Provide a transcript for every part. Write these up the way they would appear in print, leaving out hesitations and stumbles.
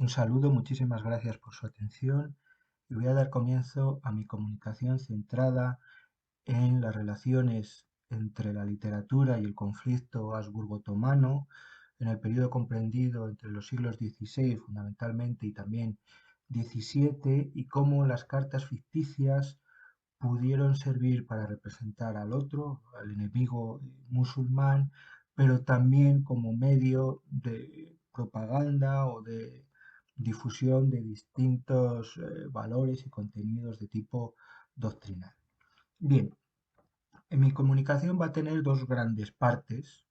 Un saludo, muchísimas gracias por su atención y voy a dar comienzo a mi comunicación centrada en las relaciones entre la literatura y el conflicto habsburgo-otomano en el periodo comprendido entre los siglos XVI fundamentalmente y también XVII y cómo las cartas ficticias pudieron servir para representar al otro, al enemigo musulmán, pero también como medio de propaganda o de difusión de distintos valores y contenidos de tipo doctrinal. Bien, en mi comunicación va a tener dos grandes partes.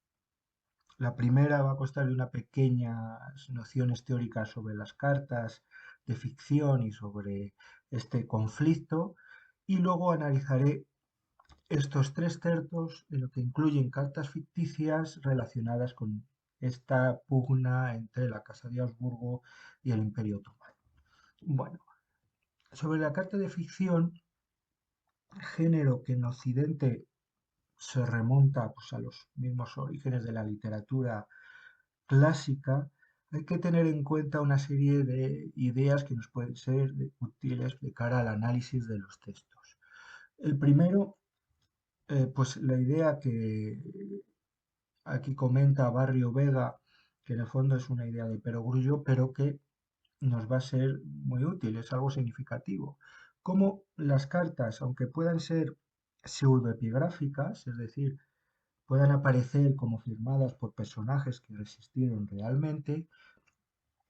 La primera va a constar de unas pequeñas nociones teóricas sobre las cartas de ficción y sobre este conflicto, y luego analizaré estos tres tercios en lo que incluyen cartas ficticias relacionadas con esta pugna entre la Casa de Habsburgo y el Imperio Otomano. Bueno, sobre la carta de ficción, género que en Occidente se remonta pues, a los mismos orígenes de la literatura clásica, hay que tener en cuenta una serie de ideas que nos pueden ser útiles de cara al análisis de los textos. El primero, pues la idea que aquí comenta Barrio Vega, que en el fondo es una idea de perogrullo, pero que nos va a ser muy útil, es algo significativo. Como las cartas, aunque puedan ser pseudoepigráficas, es decir, puedan aparecer como firmadas por personajes que existieron realmente,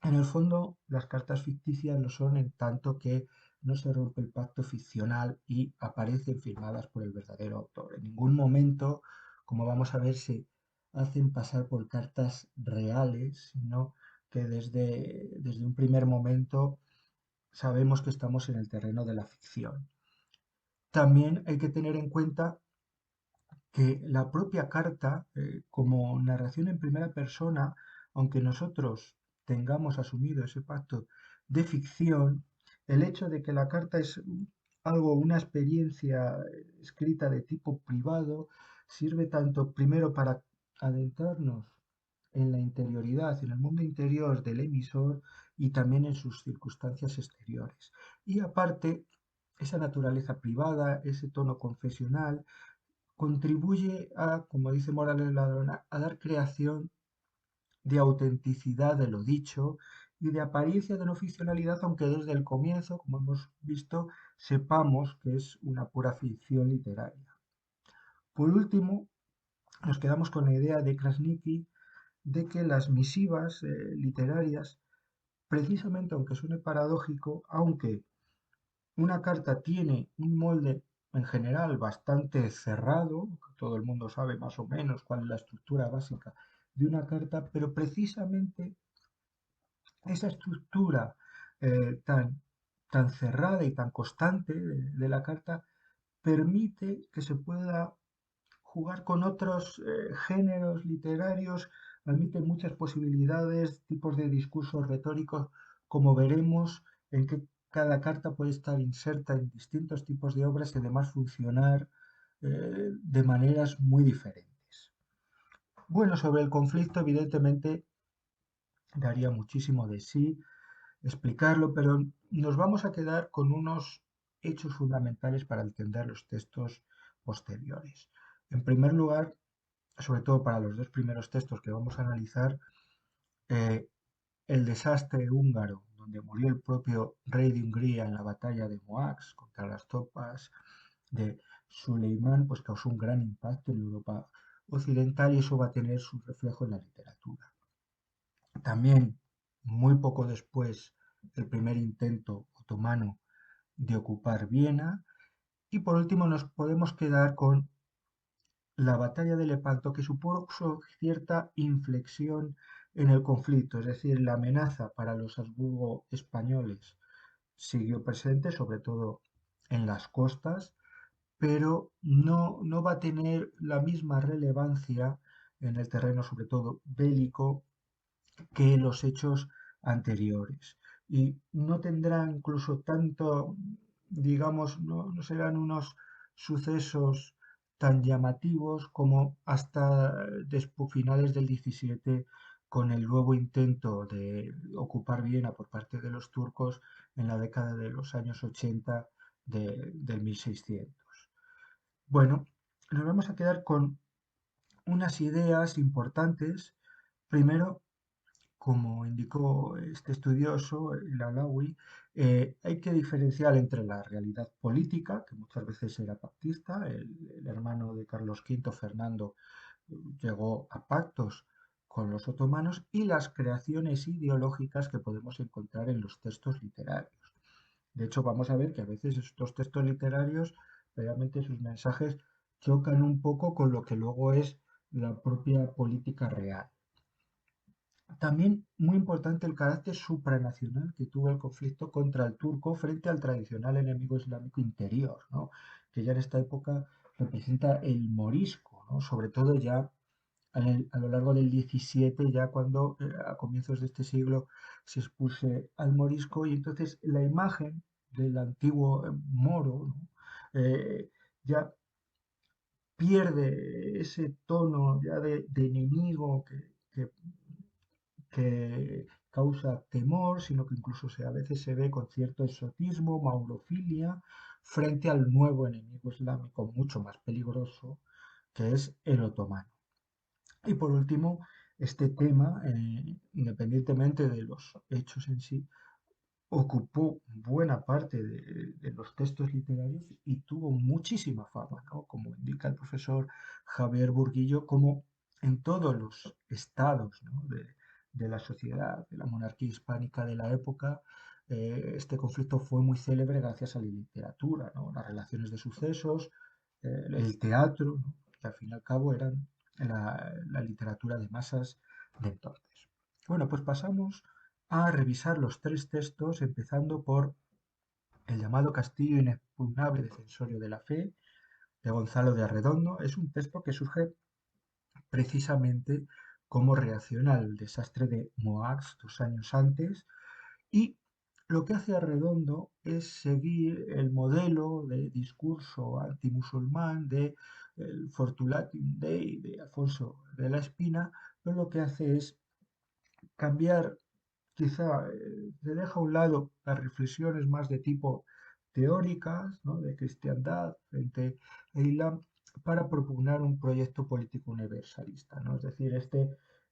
en el fondo las cartas ficticias lo son en tanto que no se rompe el pacto ficcional y aparecen firmadas por el verdadero autor. En ningún momento, como vamos a ver, se hacen pasar por cartas reales, sino que desde un primer momento sabemos que estamos en el terreno de la ficción. También hay que tener en cuenta que la propia carta, como narración en primera persona, aunque nosotros tengamos asumido ese pacto de ficción, el hecho de que la carta es algo, una experiencia escrita de tipo privado, sirve tanto primero para adentrarnos en la interioridad, en el mundo interior del emisor y también en sus circunstancias exteriores. Y aparte, esa naturaleza privada, ese tono confesional, contribuye a, como dice Morales Ladrona, a dar creación de autenticidad de lo dicho y de apariencia de no ficcionalidad, aunque desde el comienzo, como hemos visto, sepamos que es una pura ficción literaria. Por último, nos quedamos con la idea de Krasniqi de que las misivas literarias, precisamente aunque suene paradójico, aunque una carta tiene un molde en general bastante cerrado, todo el mundo sabe más o menos cuál es la estructura básica de una carta, pero precisamente esa estructura tan cerrada y tan constante de la carta permite que se pueda jugar con otros géneros literarios, admite muchas posibilidades, tipos de discursos retóricos, como veremos en que cada carta puede estar inserta en distintos tipos de obras y además funcionar de maneras muy diferentes. Bueno, sobre el conflicto, evidentemente, daría muchísimo de sí explicarlo, pero nos vamos a quedar con unos hechos fundamentales para entender los textos posteriores. En primer lugar, sobre todo para los dos primeros textos que vamos a analizar, eh, el desastre húngaro, donde murió el propio rey de Hungría en la batalla de Moax contra las tropas de Suleimán, pues causó un gran impacto en Europa occidental y eso va a tener su reflejo en la literatura. También, muy poco después, el primer intento otomano de ocupar Viena. Y por último, nos podemos quedar con la batalla de Lepanto, que supuso cierta inflexión en el conflicto, es decir, la amenaza para los Habsburgo españoles siguió presente, sobre todo en las costas, pero no va a tener la misma relevancia en el terreno, sobre todo bélico, que los hechos anteriores. Y no tendrá incluso tanto, digamos, no serán unos sucesos tan llamativos como hasta después finales del 17 con el nuevo intento de ocupar Viena por parte de los turcos en la década de los años 80 del 1600. Bueno, nos vamos a quedar con unas ideas importantes. Primero, como indicó este estudioso, el Alawi, hay que diferenciar entre la realidad política, que muchas veces era pactista, el hermano de Carlos V, Fernando, llegó a pactos con los otomanos, y las creaciones ideológicas que podemos encontrar en los textos literarios. De hecho, vamos a ver que a veces estos textos literarios, realmente sus mensajes chocan un poco con lo que luego es la propia política real. También muy importante el carácter supranacional que tuvo el conflicto contra el turco frente al tradicional enemigo islámico interior, ¿no? Que ya en esta época representa el morisco, ¿no? Sobre todo ya a lo largo del 17, ya cuando a comienzos de este siglo se expulse al morisco, y entonces la imagen del antiguo moro, ¿no? Ya pierde ese tono ya de enemigo que causa temor, sino que incluso a veces se ve con cierto exotismo, maurofilia, frente al nuevo enemigo islámico mucho más peligroso, que es el otomano. Y por último, este tema, independientemente de los hechos en sí, ocupó buena parte de los textos literarios y tuvo muchísima fama, ¿no? Como indica el profesor Javier Burguillo, como en todos los estados, ¿no? de la sociedad, de la monarquía hispánica de la época, este conflicto fue muy célebre gracias a la literatura, ¿no? Las relaciones de sucesos, el teatro, ¿no? Que al fin y al cabo eran la literatura de masas de entonces. Bueno, pues pasamos a revisar los tres textos, empezando por el llamado Castillo Inexpugnable Defensorio de la Fe, de Gonzalo de Arredondo. Es un texto que surge precisamente como reacción al desastre de Moax 2 años antes, y lo que hace Arredondo es seguir el modelo de discurso antimusulmán de el Fortulatum Dei de Alfonso de la Espina, pero lo que hace es cambiar, quizá se deja a un lado las reflexiones más de tipo teóricas, ¿no? De cristiandad frente a Islam, para propugnar un proyecto político universalista, ¿no? Es decir,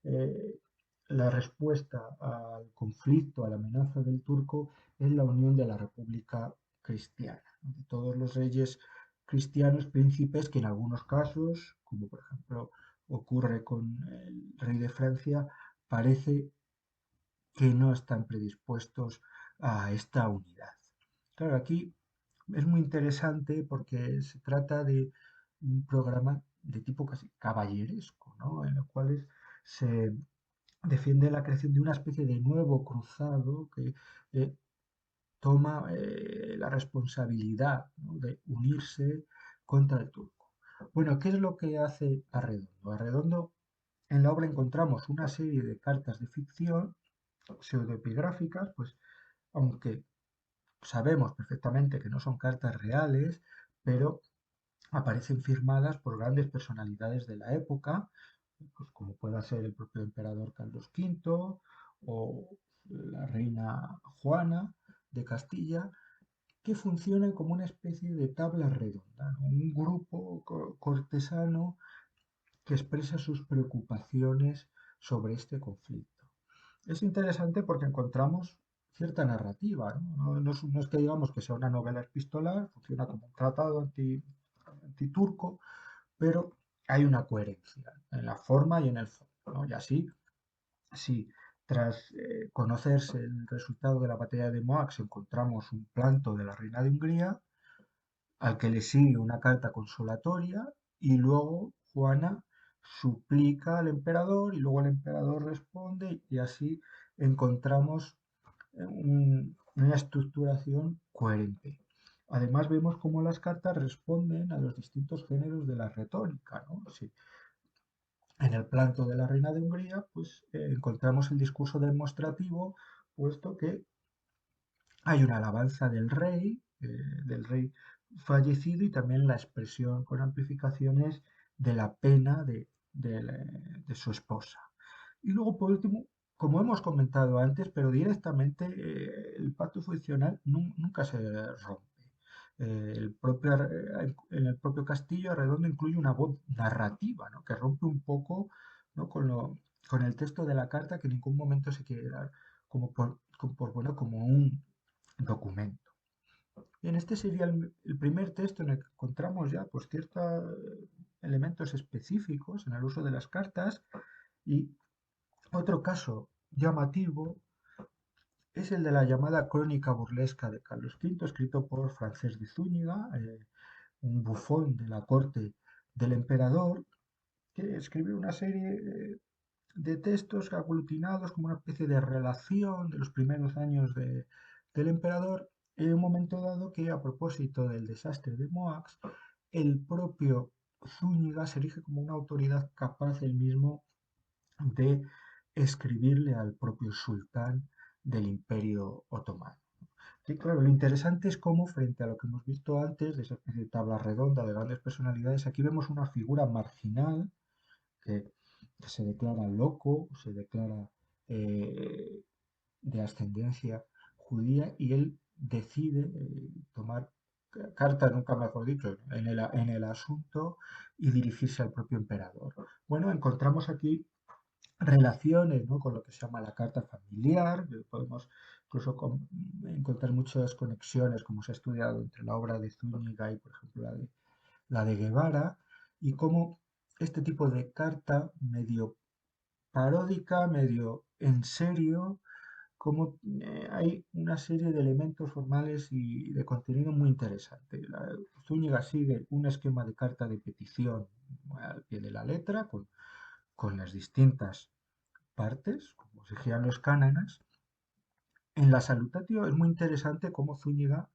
eh, la respuesta al conflicto, a la amenaza del turco, es la unión de la República Cristiana, ¿no? De todos los reyes cristianos, príncipes, que en algunos casos, como por ejemplo ocurre con el rey de Francia, parece que no están predispuestos a esta unidad. Claro, aquí es muy interesante porque se trata de un programa de tipo casi caballeresco, ¿no? En los cuales se defiende la creación de una especie de nuevo cruzado que toma la responsabilidad, ¿no? De unirse contra el turco. Bueno, ¿qué es lo que hace Arredondo? Arredondo, en la obra encontramos una serie de cartas de ficción pseudoepigráficas, pues aunque sabemos perfectamente que no son cartas reales, pero aparecen firmadas por grandes personalidades de la época, pues como pueda ser el propio emperador Carlos V o la reina Juana de Castilla, que funcionan como una especie de tabla redonda, ¿no? Un grupo cortesano que expresa sus preocupaciones sobre este conflicto. Es interesante porque encontramos cierta narrativa, ¿no? No es que digamos que sea una novela epistolar, funciona como un tratado antiturco, pero hay una coherencia en la forma y en el fondo, ¿no? Y así, si tras conocerse el resultado de la batalla de Moax encontramos un planto de la reina de Hungría, al que le sigue una carta consolatoria, y luego Juana suplica al emperador y luego el emperador responde, y así encontramos una estructuración coherente. Además vemos cómo las cartas responden a los distintos géneros de la retórica, ¿no? Sí. En el planto de la reina de Hungría, pues encontramos el discurso demostrativo, puesto que hay una alabanza del rey fallecido, y también la expresión con amplificaciones de la pena de su esposa. Y luego, por último, como hemos comentado antes, pero directamente el pacto funcional nunca se rompe. En el propio Castillo Arredondo incluye una voz narrativa, ¿no? Que rompe un poco, ¿no? Con el texto de la carta, que en ningún momento se quiere dar bueno, como un documento. Bien, este sería el primer texto en el que encontramos ya pues, ciertos elementos específicos en el uso de las cartas. Y otro caso llamativo es el de la llamada Crónica burlesca de Carlos V, escrito por Francés de Zúñiga, un bufón de la corte del emperador, que escribió una serie de textos aglutinados como una especie de relación de los primeros años del emperador, en un momento dado que, a propósito del desastre de Moax, el propio Zúñiga se erige como una autoridad capaz él mismo de escribirle al propio sultán del Imperio Otomano. Sí, claro, lo interesante es cómo, frente a lo que hemos visto antes, de esa especie de tabla redonda de grandes personalidades, aquí vemos una figura marginal que, que se declara loco, se declara eh, de ascendencia judía y él decide tomar carta, nunca mejor dicho, en el asunto y dirigirse al propio emperador. Bueno, encontramos aquí relaciones, ¿no? Con lo que se llama la carta familiar, podemos incluso encontrar muchas conexiones, como se ha estudiado entre la obra de Zúñiga y, por ejemplo, la de Guevara, y cómo este tipo de carta medio paródica, medio en serio, como hay una serie de elementos formales y de contenido muy interesante. Zúñiga sigue un esquema de carta de petición al pie de la letra, con las distintas partes, como exigían los cánones. En la Salutatio es muy interesante cómo Zúñiga,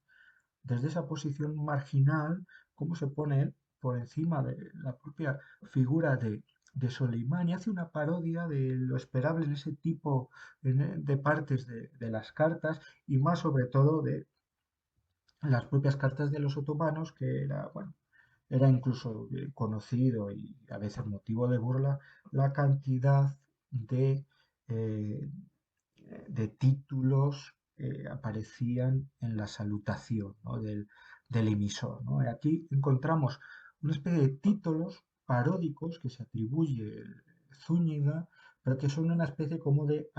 desde esa posición marginal, cómo se pone él por encima de la propia figura de Soleimán y hace una parodia de lo esperable en ese tipo de partes de las cartas y más sobre todo de las propias cartas de los otomanos, que era, bueno, era incluso conocido y a veces motivo de burla la cantidad de eh, títulos aparecían en la salutación, ¿no? del emisor, ¿no? Y aquí encontramos una especie de títulos paródicos que se atribuye Zúñiga, pero que son una especie como de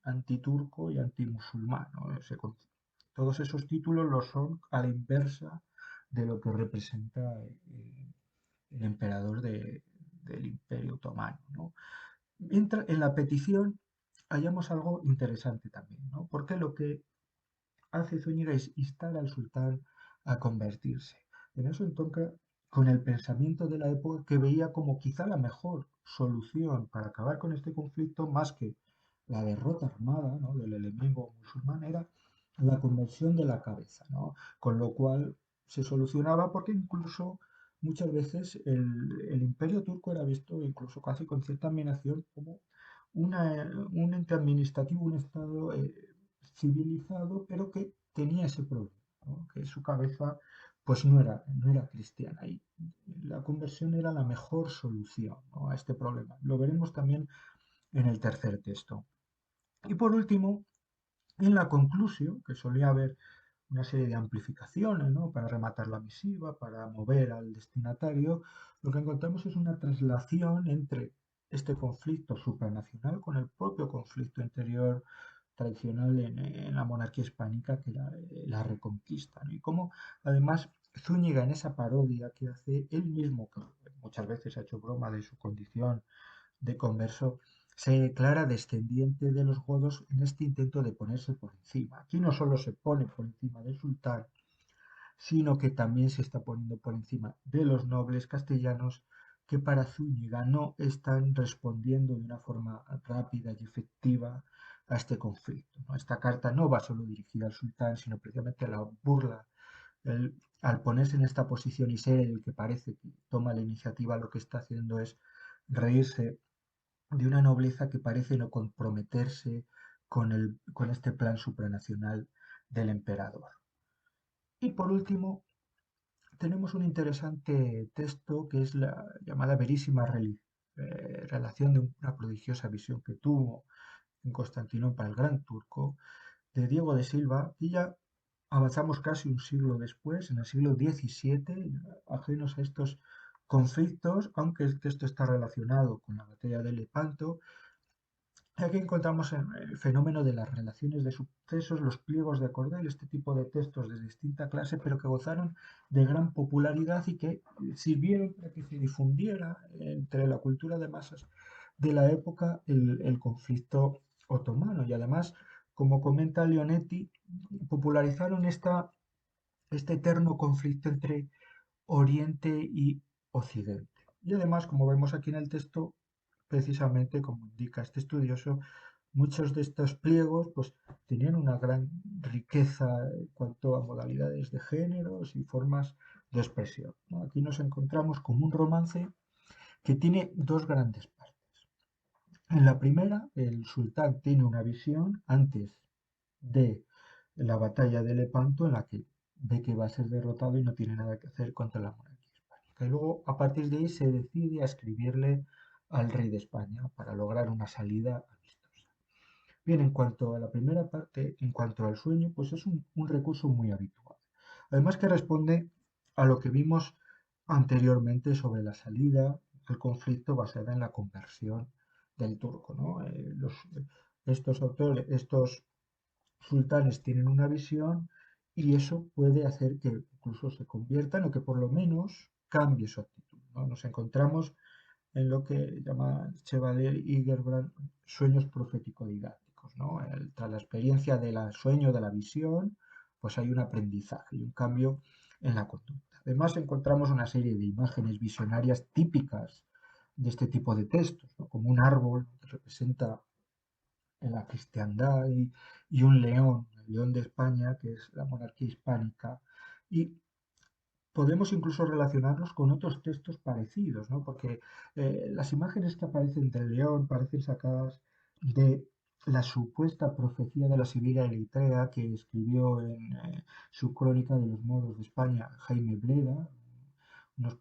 antiturco y antimusulmán, ¿no? Todos esos títulos lo son a la inversa de lo que representa el emperador del Imperio Otomano, ¿no? Mientras, en la petición hallamos algo interesante también, ¿no? Porque lo que hace Zúñiga es instar al sultán a convertirse. En eso entonces, con el pensamiento de la época que veía como quizá la mejor solución para acabar con este conflicto, más que la derrota armada, ¿no? del enemigo musulmán, era la conversión de la cabeza, ¿no? Con lo cual se solucionaba porque incluso muchas veces el imperio turco era visto incluso casi con cierta admiración como un ente administrativo, un estado civilizado, pero que tenía ese problema, ¿no? Que su cabeza pues no era cristiana y la conversión era la mejor solución, ¿no? a este problema. Lo veremos también en el tercer texto. Y por último, en la conclusión, que solía haber una serie de amplificaciones, ¿no? Para rematar la misiva, para mover al destinatario, lo que encontramos es una traslación entre este conflicto supranacional con el propio conflicto interior tradicional en la monarquía hispánica, que era la reconquista, ¿no? Y cómo además Zúñiga en esa parodia que hace él mismo, que muchas veces ha hecho broma de su condición de converso, se declara descendiente de los godos en este intento de ponerse por encima. Aquí no solo se pone por encima del sultán, sino que también se está poniendo por encima de los nobles castellanos que para Zúñiga no están respondiendo de una forma rápida y efectiva a este conflicto, ¿no? Esta carta no va solo dirigida al sultán, sino precisamente a la burla. Al ponerse en esta posición y ser el que parece que toma la iniciativa, lo que está haciendo es reírse de una nobleza que parece no comprometerse con este plan supranacional del emperador. Y por último, tenemos un interesante texto que es la llamada Verísima Religión, relación de una prodigiosa visión que tuvo en Constantinopla el Gran Turco, de Diego de Silva, y ya avanzamos casi un siglo después, en el siglo XVII, ajenos a estos conflictos, aunque el texto está relacionado con la batalla de Lepanto. Aquí encontramos el fenómeno de las relaciones de sucesos, los pliegos de cordel, este tipo de textos de distinta clase, pero que gozaron de gran popularidad y que sirvieron para que se difundiera entre la cultura de masas de la época el conflicto otomano. Y además, como comenta Leonetti, popularizaron este eterno conflicto entre Oriente y Occidente. Y además, como vemos aquí en el texto, precisamente como indica este estudioso, muchos de estos pliegos pues, tenían una gran riqueza en cuanto a modalidades de géneros y formas de expresión, ¿no? Aquí nos encontramos con un romance que tiene dos grandes partes. En la primera, el sultán tiene una visión antes de la batalla de Lepanto en la que ve que va a ser derrotado y no tiene nada que hacer contra la monarquía hispánica. Y luego, a partir de ahí, se decide a escribirle al rey de España para lograr una salida amistosa. Bien, en cuanto a la primera parte, en cuanto al sueño, pues es un recurso muy habitual. Además que responde a lo que vimos anteriormente sobre la salida al conflicto basada en la conversión del turco, ¿no? Estos autores, estos sultanes tienen una visión y eso puede hacer que incluso se conviertan o que por lo menos cambie su actitud, ¿no? Nos encontramos en lo que llama Chevalier y Gerbrand sueños profético-didácticos, ¿no? Tras la experiencia del sueño, de la visión, pues hay un aprendizaje y un cambio en la conducta. Además encontramos una serie de imágenes visionarias típicas de este tipo de textos, ¿no? Como un árbol que representa en la cristiandad y un león, el león de España, que es la monarquía hispánica. Y podemos incluso relacionarlos con otros textos parecidos, ¿no? Porque las imágenes que aparecen del león parecen sacadas de la supuesta profecía de la Sibilia Eritrea que escribió en su crónica de los moros de España Jaime Bleda, unos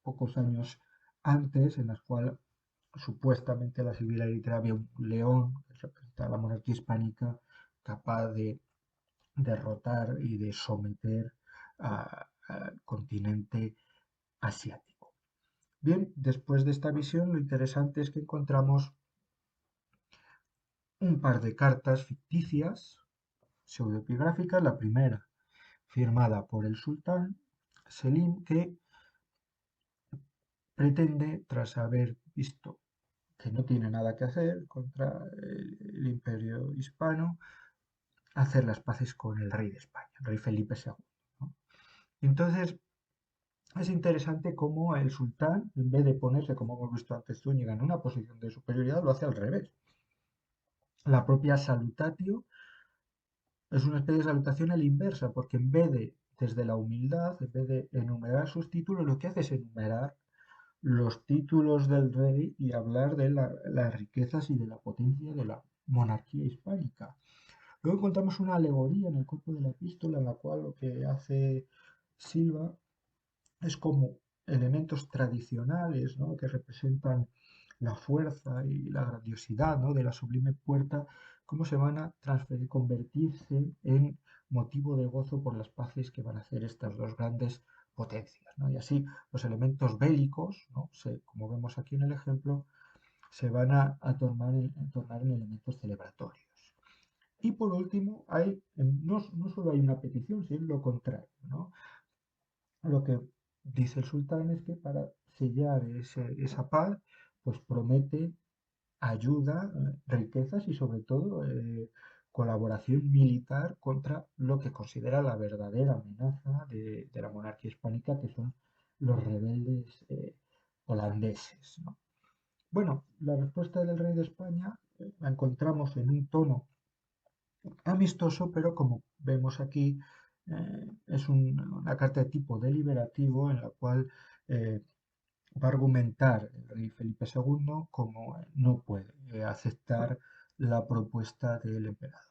pocos años antes, en las cuales supuestamente la Sibilia Eritrea había un león que representaba la monarquía hispánica capaz de derrotar y de someter al continente asiático. Bien, después de esta visión, lo interesante es que encontramos un par de cartas ficticias, pseudoepigráficas. La primera, firmada por el sultán Selim, que pretende, tras haber visto que no tiene nada que hacer contra el imperio hispano, hacer las paces con el rey de España, el rey Felipe II, ¿no? Entonces, es interesante cómo el sultán, en vez de ponerse, como hemos visto antes, Zúñiga, en una posición de superioridad, lo hace al revés. La propia salutatio es una especie de salutación a la inversa, porque en vez de, desde la humildad, en vez de enumerar sus títulos, lo que hace es enumerar los títulos del rey y hablar de las riquezas y de la potencia de la monarquía hispánica. Luego encontramos una alegoría en el cuerpo de la epístola en la cual lo que hace Silva es como elementos tradicionales, ¿no? Que representan la fuerza y la grandiosidad, ¿no? De la sublime puerta, cómo se van a transferir, convertirse en motivo de gozo por las paces que van a hacer estas dos grandes potencias, ¿no? Y así los elementos bélicos, ¿no? Como vemos aquí en el ejemplo, se van tornar en elementos celebratorios. Y por último, no solo hay una petición, sino lo contrario, ¿no? Lo que dice el sultán es que para sellar esa paz, pues promete ayuda, riquezas y sobre todo colaboración militar contra lo que considera la verdadera amenaza de la monarquía hispánica, que son los rebeldes holandeses, ¿no? Bueno, la respuesta del rey de España la encontramos en un tono amistoso, pero como vemos aquí, es una carta de tipo deliberativo en la cual va a argumentar el rey Felipe II como no puede aceptar la propuesta del emperador.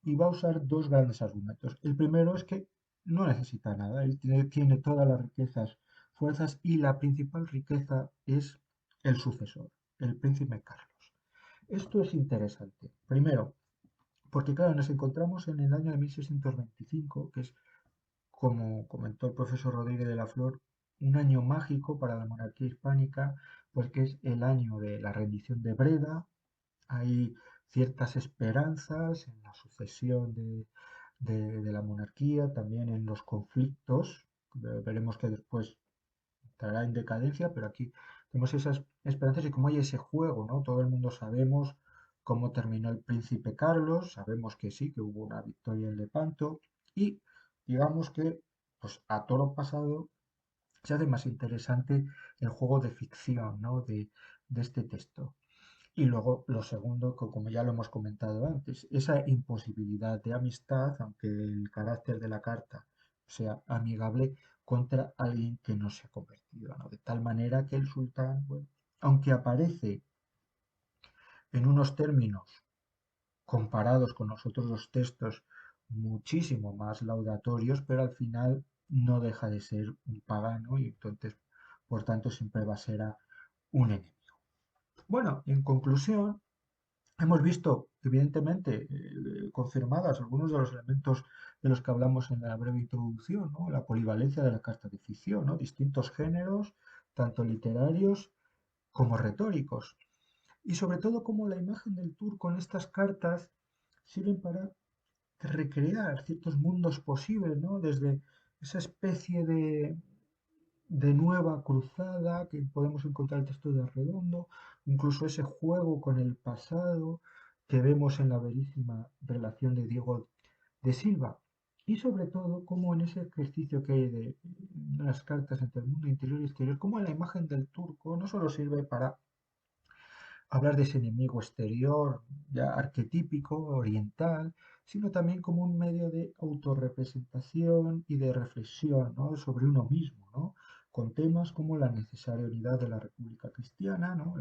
Y va a usar dos grandes argumentos. El primero es que no necesita nada, él tiene todas las riquezas, fuerzas y la principal riqueza es el sucesor, el príncipe Carlos. Esto es interesante. Primero, porque claro, nos encontramos en el año de 1625, que es, como comentó el profesor Rodríguez de la Flor, un año mágico para la monarquía hispánica, porque es el año de la rendición de Breda. Hay ciertas esperanzas en la sucesión de la monarquía, también en los conflictos. Veremos que después entrará en decadencia, pero aquí tenemos esas esperanzas y como hay ese juego, ¿no? Todo el mundo sabemos cómo terminó el príncipe Carlos, sabemos que sí, que hubo una victoria en Lepanto y digamos que pues a toro pasado se hace más interesante el juego de ficción, ¿no? de este texto. Y luego lo segundo, como ya lo hemos comentado antes, esa imposibilidad de amistad, aunque el carácter de la carta sea amigable, contra alguien que no se ha convertido, ¿no? De tal manera que el sultán, bueno, aunque aparece en unos términos comparados con los otros dos textos muchísimo más laudatorios, pero al final no deja de ser un pagano y entonces, por tanto, siempre va a ser un enemigo. Bueno, en conclusión, hemos visto, evidentemente, confirmadas algunos de los elementos de los que hablamos en la breve introducción, ¿no? La polivalencia de la carta de ficción, ¿no? Distintos géneros, tanto literarios como retóricos. Y sobre todo cómo la imagen del turco en estas cartas sirven para recrear ciertos mundos posibles, ¿no? Desde esa especie de nueva cruzada que podemos encontrar el texto de Arredondo, incluso ese juego con el pasado que vemos en la verísima relación de Diego de Silva. Y sobre todo, como en ese ejercicio que hay de las cartas entre el mundo interior y exterior, como la imagen del turco no solo sirve para hablar de ese enemigo exterior, ya arquetípico, oriental, sino también como un medio de autorrepresentación y de reflexión, ¿no? Sobre uno mismo, ¿no? Con temas como la necesaria unidad de la República Cristiana, ¿no?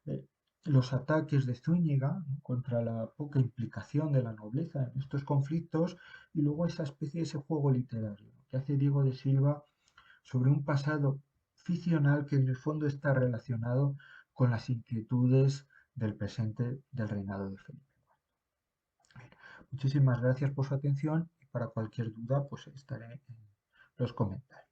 Eh, los ataques de Zúñiga, ¿no? Contra la poca implicación de la nobleza en estos conflictos y luego esa especie de ese juego literario, ¿no? Que hace Diego de Silva sobre un pasado ficcional que en el fondo está relacionado con las inquietudes del presente del reinado de Felipe. Muchísimas gracias por su atención y para cualquier duda pues estaré en los comentarios.